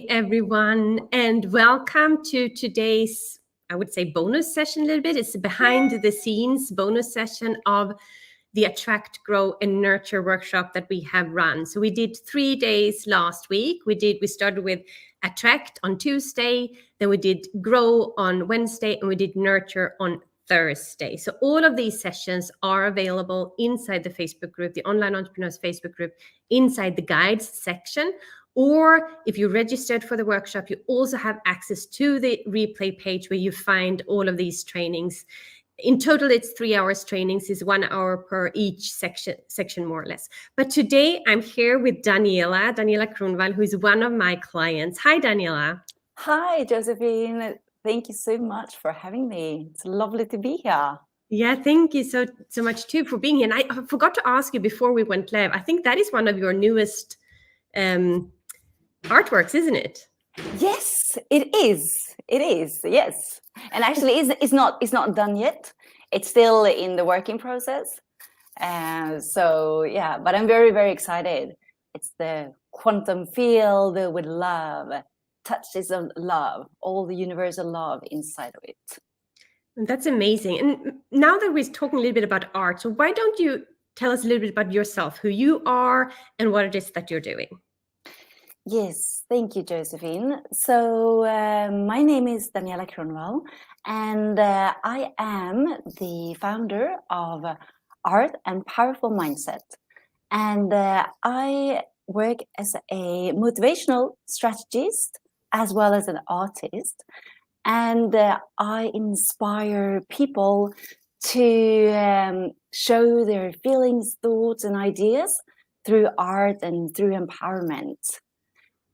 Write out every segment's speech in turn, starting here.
everyone, and welcome to today's, I would say, bonus session a little bit. It's a behind the scenes bonus session of the Attract, Grow, and Nurture workshop that we have run. So we did 3 days last week. We started with Attract on Tuesday, then we did Grow on Wednesday, and we did Nurture on Thursday. So all of these sessions are available inside the Facebook group, the Online Entrepreneurs Facebook group, inside the guides section. Or if you registered for the workshop, you also have access to the replay page where you find all of these trainings. In total, it's 3 hours trainings, is 1 hour per each section more or less. But today I'm here with Daniela Kronvall, who is one of my clients. Hi, Daniela. Hi, Josephine. Thank you so much for having me. It's lovely to be here. Yeah, thank you so much too for being here. And I forgot to ask you before we went live, I think that is one of your newest artworks, isn't it? Yes, it is. It is. Yes, and actually, it's not done yet. It's still in the working process. So yeah, but I'm very, very excited. It's the quantum field with love, touches of love, all the universal love inside of it. That's amazing. And now that we're talking a little bit about art, so why don't you tell us a little bit about yourself, who you are, and what it is that you're doing? Yes, thank you, Josephine. So my name is Daniela Kronvall, and I am the founder of Art and Powerful Mindset. And I work as a motivational strategist as well as an artist. And I inspire people to show their feelings, thoughts, and ideas through art and through empowerment.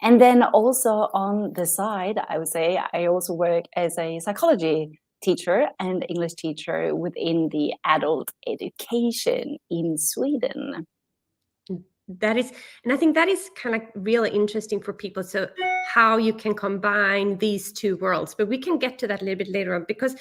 And then also on the side, I would say I also work as a psychology teacher and English teacher within the adult education in Sweden. That is, and I think that is kind of really interesting for people. So how you can combine these two worlds, but we can get to that a little bit later on, because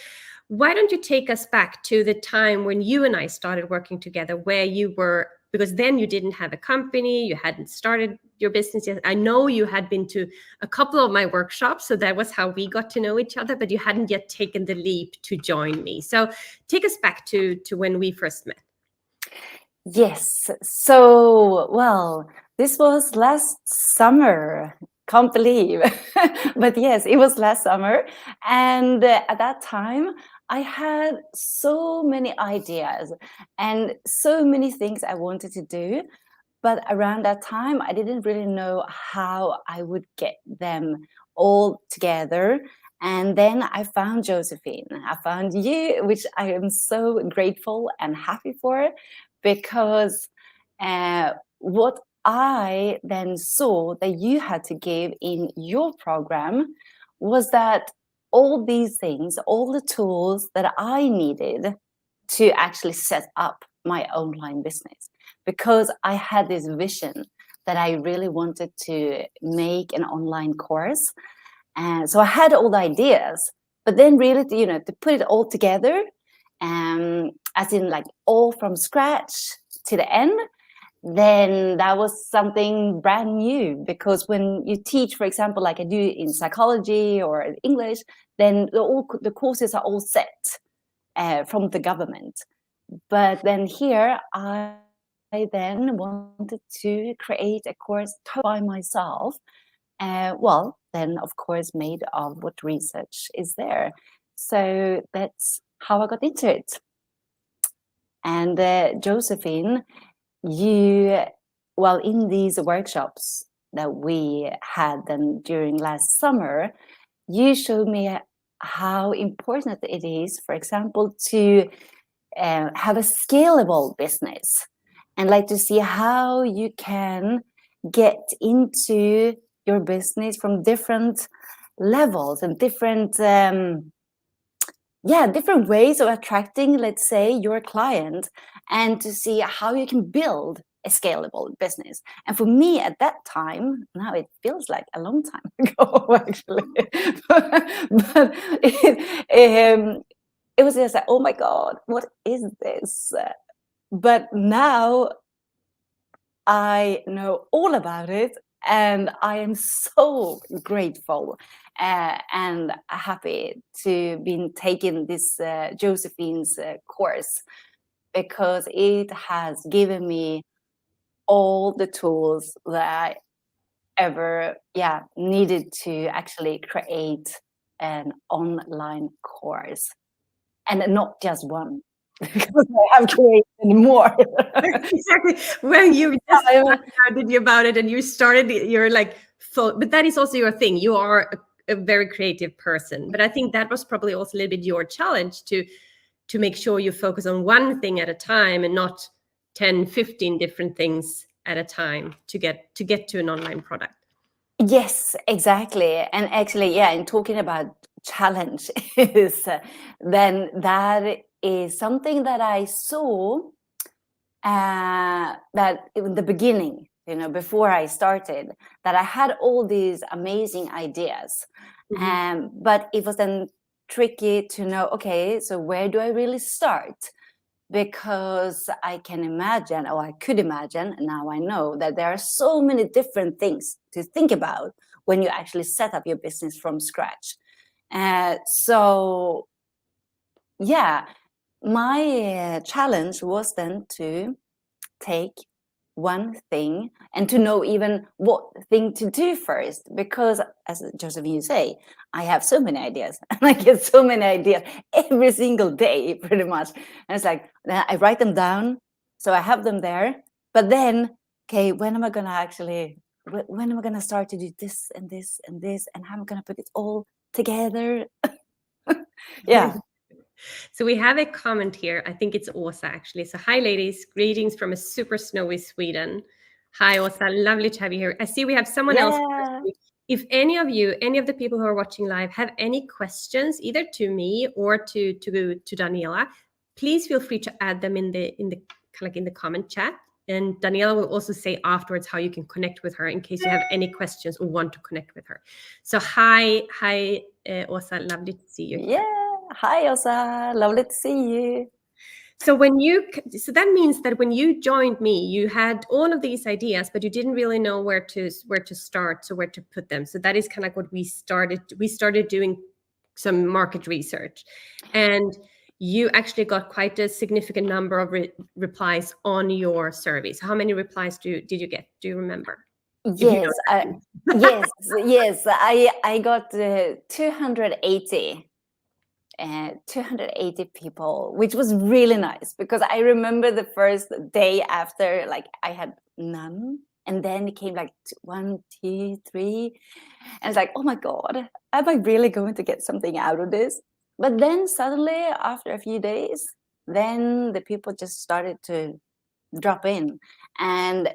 why don't you take us back to the time when you and I started working together, where you were, because then you didn't have a company, you hadn't started your business yet. I know you had been to a couple of my workshops, so that was how we got to know each other, but you hadn't yet taken the leap to join me. So take us back to when we first met. Yes. So, well, this was last summer. Can't believe. But yes, it was last summer. And at that time, I had so many ideas and so many things I wanted to do. But around that time, I didn't really know how I would get them all together. And then I found Josephine. I found you, which I am so grateful and happy for, because what I then saw that you had to give in your program was that all these things, all the tools that I needed to actually set up my online business, because I had this vision that I really wanted to make an online course. And so I had all the ideas, but then really, to put it all together, as in like all from scratch to the end, then that was something brand new. Because when you teach, for example, like I do in psychology or English, then the courses are all set from the government. But then here, I then wanted to create a course by myself. Well, then of course made of what research is there. So that's how I got into it. And Josephine, in these workshops that we had then during last summer, you showed me how important it is, for example, to have a scalable business, and like to see how you can get into your business from different levels and different ways of attracting, let's say, your client, and to see how you can build a scalable business. And for me at that time, now it feels like a long time ago actually, but it was just like, oh my God, what is this? But now I know all about it, And I am so grateful and happy to be taking this Josephine's course, because it has given me all the tools that I ever needed to actually create an online course, and not just one, because I have created more. Exactly. When you just started about it and you started, you're like, but that is also your thing. You are a very creative person. But I think that was probably also a little bit your challenge to make sure you focus on one thing at a time and not 10, 15 different things at a time to get to an online product. Yes, exactly. And actually, in talking about challenge is then that is something that I saw that in the beginning, before I started, that I had all these amazing ideas. But it was then tricky to know, okay, so where do I really start? Because I can imagine, or I could imagine, now I know that there are so many different things to think about when you actually set up your business from scratch. So, my challenge was then to take one thing and to know even what thing to do first, because as Josephine, you say, I have so many ideas and I get so many ideas every single day pretty much, and it's like I write them down, so I have them there, but then okay, when am I gonna start to do this and this and this, and how am I gonna put it all together? So we have a comment here. I think it's Åsa actually. So hi ladies, greetings from a super snowy Sweden. Hi Åsa, lovely to have you here. I see we have someone else. If any of the people who are watching live have any questions, either to me or to Daniela, please feel free to add them in the comment chat. And Daniela will also say afterwards how you can connect with her in case you have any questions or want to connect with her. So hi, Åsa, lovely to see you. Hi, Åsa. Lovely to see you. So that means that when you joined me, you had all of these ideas, but you didn't really know where to start, so where to put them. So that is kind of like what we started. We started doing some market research, and you actually got quite a significant number of replies on your survey. So how many replies did you get? Do you remember? Yes, yes. I got 280. 280 people, which was really nice, because I remember the first day after, like I had none, and then it came like 1, 2, 3, and it's like, oh my god, am I really going to get something out of this? But then suddenly, after a few days, then the people just started to drop in, and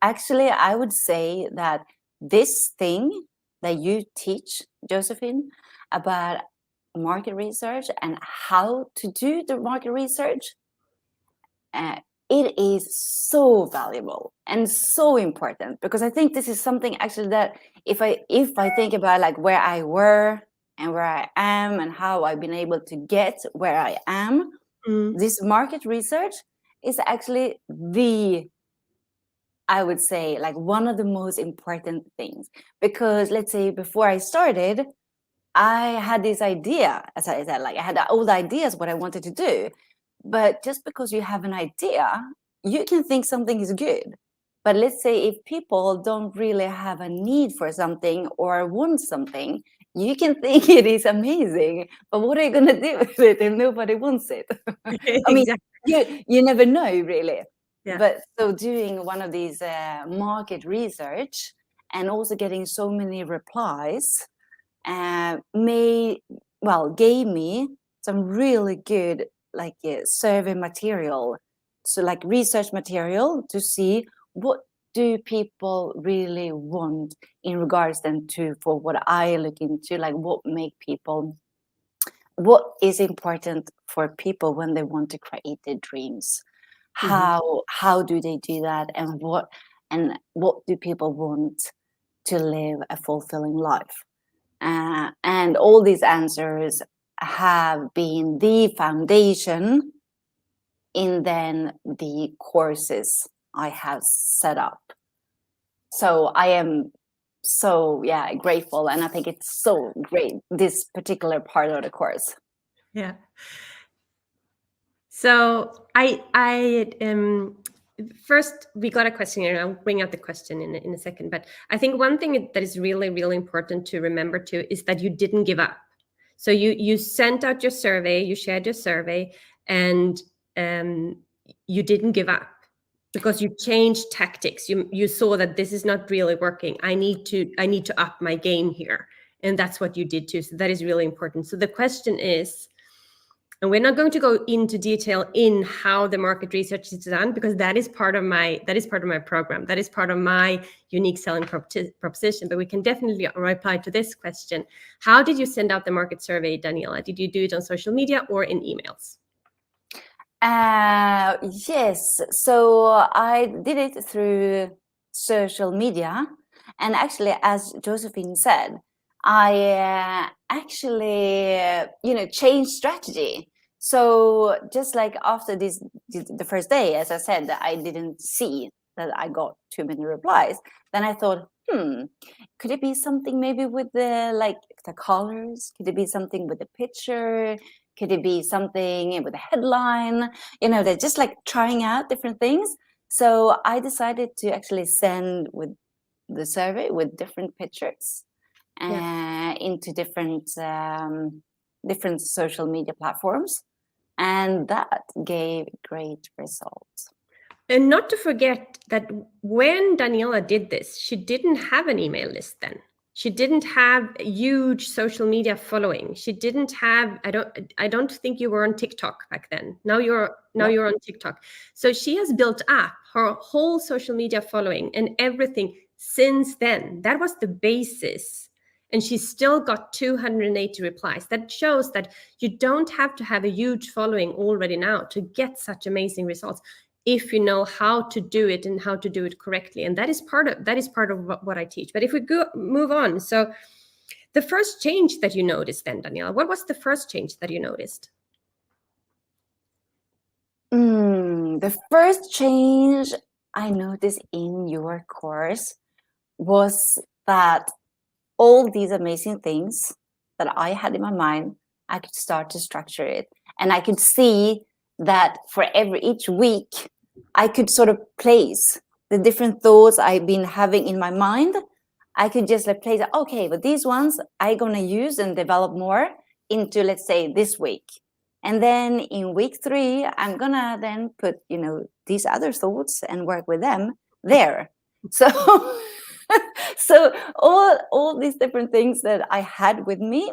actually I would say that this thing that you teach, Josephine, about market research and how to do the market research, it is so valuable and so important, because I think this is something actually that if I think about like where I were and where I am and how I've been able to get where I am, this market research is actually I would say, like one of the most important things, because let's say before I started, I had this idea, as I said, like I had all the ideas what I wanted to do. But just because you have an idea, you can think something is good. But let's say if people don't really have a need for something or want something, you can think it is amazing. But what are you going to do with it if nobody wants it? I mean, you never know, really. Yeah. But so doing one of these market research and also getting so many replies gave me some really good survey material, so like research material to see what do people really want in regards then to for what I look into, like what is important for people when they want to create their dreams. How do they do that, and what do people want to live a fulfilling life? And all these answers have been the foundation in then the courses I have set up. So I am so grateful, and I think it's so great, this particular part of the course. Yeah. So first we got a question here. I'll bring out the question in a second. But I think one thing that is really, really important to remember too is that you didn't give up. So you sent out your survey, you shared your survey, and you didn't give up because you changed tactics. You saw that this is not really working. I need to up my game here, and that's what you did too. So that is really important. So the question is, and we're not going to go into detail in how the market research is done, because that is part of my program. That is part of my unique selling proposition. But we can definitely reply to this question. How did you send out the market survey, Daniela? Did you do it on social media or in emails? Yes. So I did it through social media. And actually, as Josephine said, I changed strategy. So just like after the first day, as I said, that I didn't see that I got too many replies. Then I thought, could it be something maybe with the colors? Could it be something with the picture? Could it be something with a headline? They're just like trying out different things. So I decided to actually send with the survey with different pictures into different social media platforms. And that gave great results. And not to forget that when Daniela did this, she didn't have an email list then. She didn't have a huge social media following. She didn't have, I don't think you were on TikTok back then. Now you're on TikTok. So she has built up her whole social media following and everything since then. That was the basis. And she still got 280 replies. That shows that you don't have to have a huge following already now to get such amazing results, if you know how to do it and how to do it correctly. And that is part of what I teach. But if we move on, so the first change that you noticed then, Daniela, what was the first change that you noticed? The first change I noticed in your course was that all these amazing things that I had in my mind, I could start to structure it. And I could see that for each week, I could sort of place the different thoughts I've been having in my mind. I could just place, okay, but these ones I'm going to use and develop more into, let's say, this week. And then in week 3, I'm going to then put, these other thoughts and work with them there. So, so all these different things that I had with me,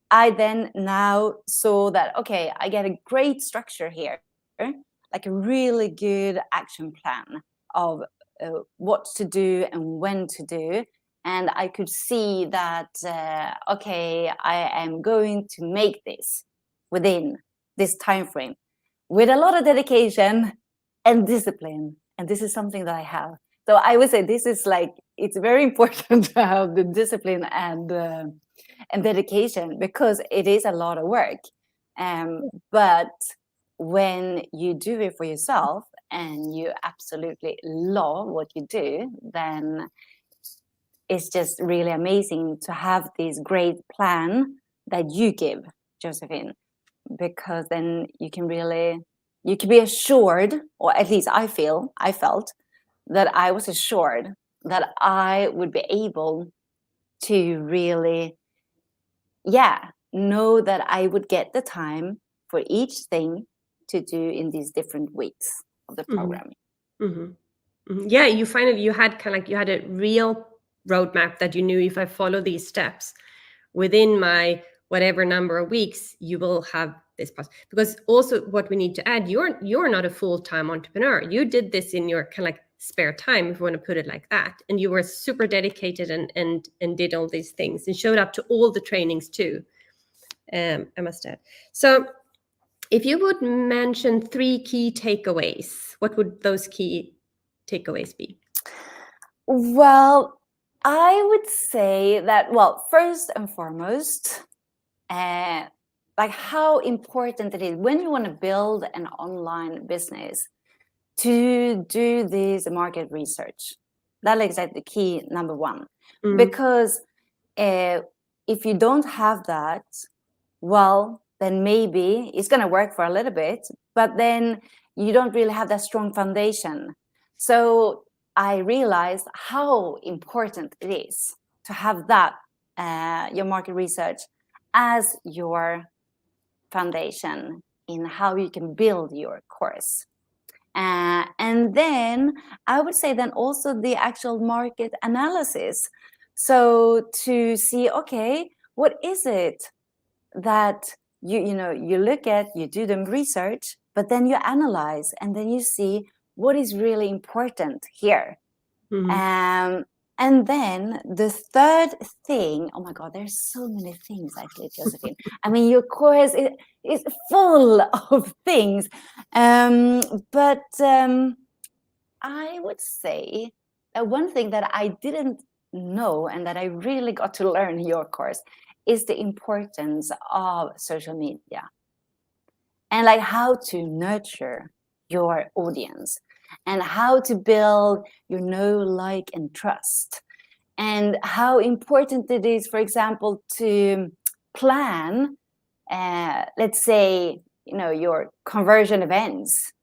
I then now saw that, okay, I get a great structure here, like a really good action plan of what to do and when to do. And I could see that, okay, I am going to make this within this time frame with a lot of dedication and discipline. And this is something that I have. So I would say this is it's very important to have the discipline and dedication, because it is a lot of work. But when you do it for yourself and you absolutely love what you do, then it's just really amazing to have this great plan that you give, Josephine, because then you can be assured, or at least I felt that I was assured that I would be able to really, know that I would get the time for each thing to do in these different weeks of the programming. Yeah, you had a real roadmap that you knew, if I follow these steps within my whatever number of weeks, you will have this because also what we need to add, you're not a full-time entrepreneur. You did this in your spare time, if you want to put it like that, and you were super dedicated and did all these things and showed up to all the trainings too, I must add. So if you would mention 3 key takeaways, what would those key takeaways be? Well, I would say that, first and foremost, how important it is when you want to build an online business to do this market research. That is like the key number one. Mm. Because if you don't have that, well, then maybe it's going to work for a little bit, but then you don't really have that strong foundation. So I realized how important it is to have that, your market research, as your foundation in how you can build your course. And then I would say then also the actual market analysis. So to see, okay, what is it that you look at, you do the research, but then you analyze, and then you see what is really important here. Mm-hmm. And then the third thing, oh my God, there's so many things actually, Josephine. I mean, your course is full of things. But I would say one thing that I didn't know and that I really got to learn in your course is the importance of social media and like how to nurture your audience and how to build your know, like, and trust, and how important it is, for example, to plan, let's say, your conversion events,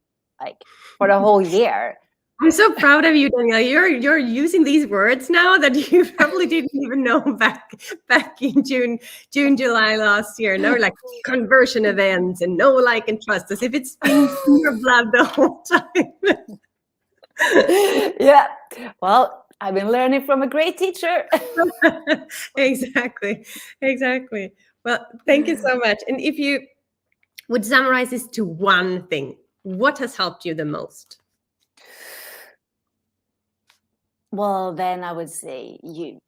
like for the whole year. I'm so proud of you, Daniela. You're using these words now that you probably didn't even know back in July last year. Now we're like conversion events and know, like, and trust, as if it's been in your blood the whole time. Yeah, well, I've been learning from a great teacher. Exactly. Well, thank you so much. And if you would summarize this to one thing, what has helped you the most? Well, then I would say you.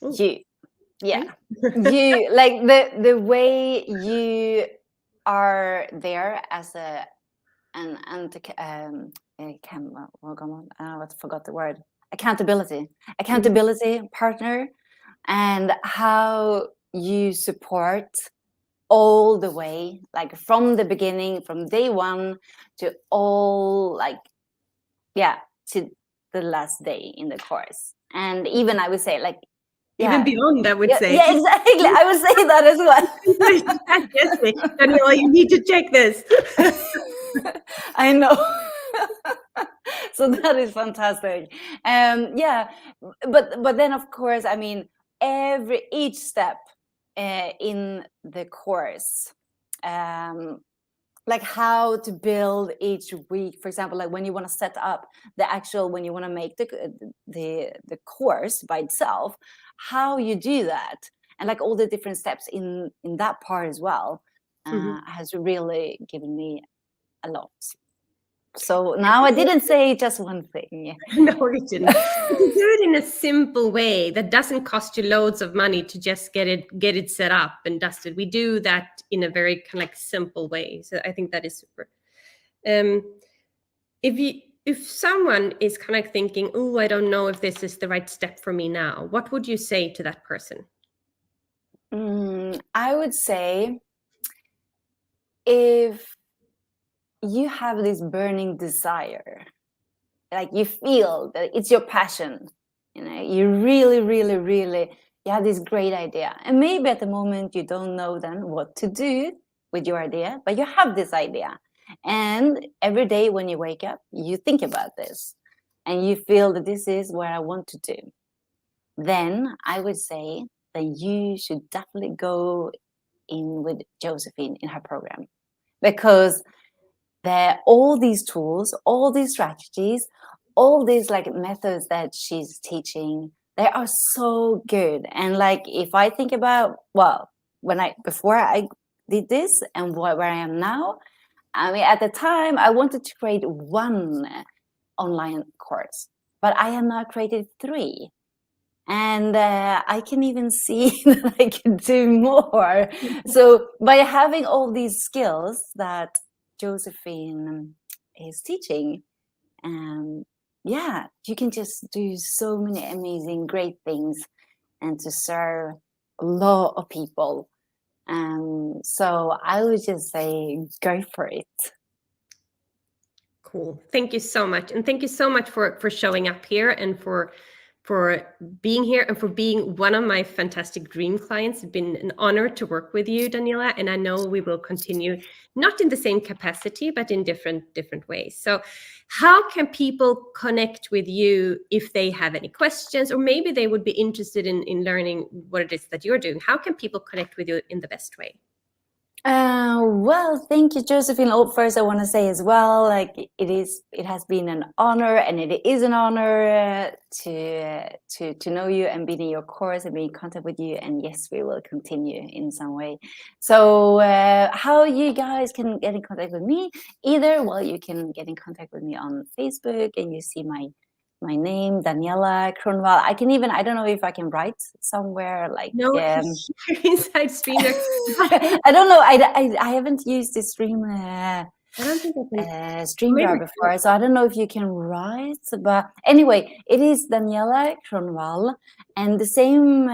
Ooh. Yeah. Okay. You, like the way you are there as I forgot the word. Accountability partner, and how you support all the way, like from the beginning, from day one to all, like, yeah, to the last day in the course. And even I would say, like, Even beyond, I would say. yeah, exactly. I would say that as well. Yes, Daniela, you need to check this. I know. So that is fantastic. Yeah, but then of course, I mean, each step in the course, like how to build each week, for example, like when you want to set up the actual, when you want to make the course by itself, how you do that, and like all the different steps in that part as well, has really given me a lot. So now I didn't say just one thing. No, you didn't. But you do it in a simple way that doesn't cost you loads of money to just get it set up and dusted. We do that in a very kind of like simple way. So I think that is super. If someone is kind of thinking, oh, I don't know if this is the right step for me now, what would you say to that person? I would say, if you have this burning desire, like you feel that it's your passion, you really, really, really, you have this great idea, and maybe at the moment you don't know then what to do with your idea, but you have this idea, and every day when you wake up, you think about this, and you feel that this is what I want to do, then I would say that you should definitely go in with Josephine in her program, because all these tools, all these strategies, all these like methods that she's teaching, they are so good. And like, if I think about, well, before I did this and where I am now, I mean, at the time I wanted to create one online course, but I have now created 3. And I can even see that I can do more. So by having all these skills that Josephine is teaching, yeah, you can just do so many amazing, great things, and to serve a lot of people. So I would just say, go for it. Cool. Thank you so much. And thank you so much for showing up here and for being here and for being one of my fantastic dream clients. It's been an honor to work with you, Daniela, and I know we will continue, not in the same capacity, but in different ways. So how can people connect with you if they have any questions, or maybe they would be interested in learning what it is that you're doing? How can people connect with you in the best way? Well, thank you, Josephine. Oh, first, I want to say as well, like it has been an honor, and it is an honor to know you and be in your course and be in contact with you. And yes, we will continue in some way. So, how you guys can get in contact with me? Either, well, you can get in contact with me on Facebook, and you see my name, Daniela Kronvall. I don't know if I can write somewhere like No, inside Streamer. I don't know. I haven't used the Stream I don't think I can. StreamYard before, so I don't know if you can write. But anyway, it is Daniela Kronvall, and the same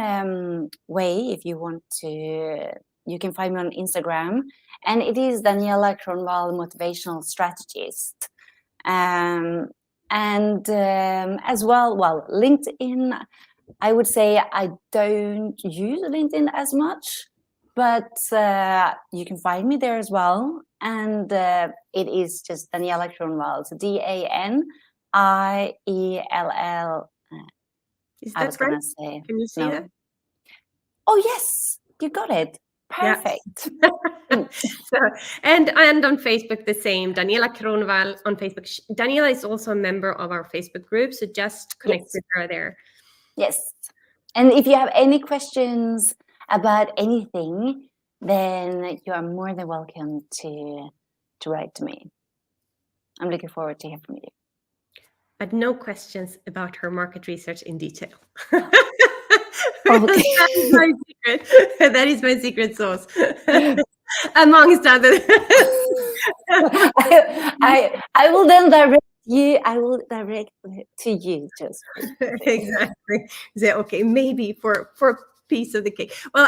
way, if you want to, you can find me on Instagram, and it is Daniela Kronvall Motivational Strategist. And as well, LinkedIn, I would say I don't use LinkedIn as much, but you can find me there as well. And it is just Daniela Kronvall, so Daniell. Is I was that right? gonna say, Can you see that? Oh yes, you got it. Perfect. Yeah. So, and on Facebook the same, Daniela Kronvall on Facebook. Daniela is also a member of our Facebook group, so just connect with her there. Yes. And if you have any questions about anything, then you are more than welcome to write to me. I'm looking forward to hear from you. But no questions about her market research in detail. Okay. That is my secret. That is my secret sauce. Amongst others. I will then direct you. I will direct to you, just exactly. So, okay, maybe for a piece of the cake. Well,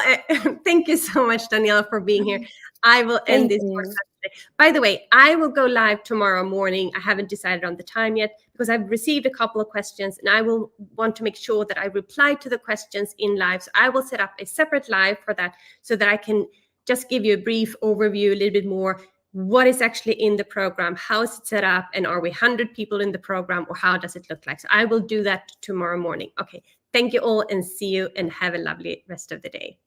thank you so much, Daniela, for being here. I will end this podcast today. By the way, I will go live tomorrow morning. I haven't decided on the time yet because I've received a couple of questions, and I will want to make sure that I reply to the questions in live. So I will set up a separate live for that so that I can just give you a brief overview, a little bit more. What is actually in the program? How is it set up? And are we 100 people in the program, or how does it look like? So I will do that tomorrow morning. Okay. Thank you all, and see you, and have a lovely rest of the day.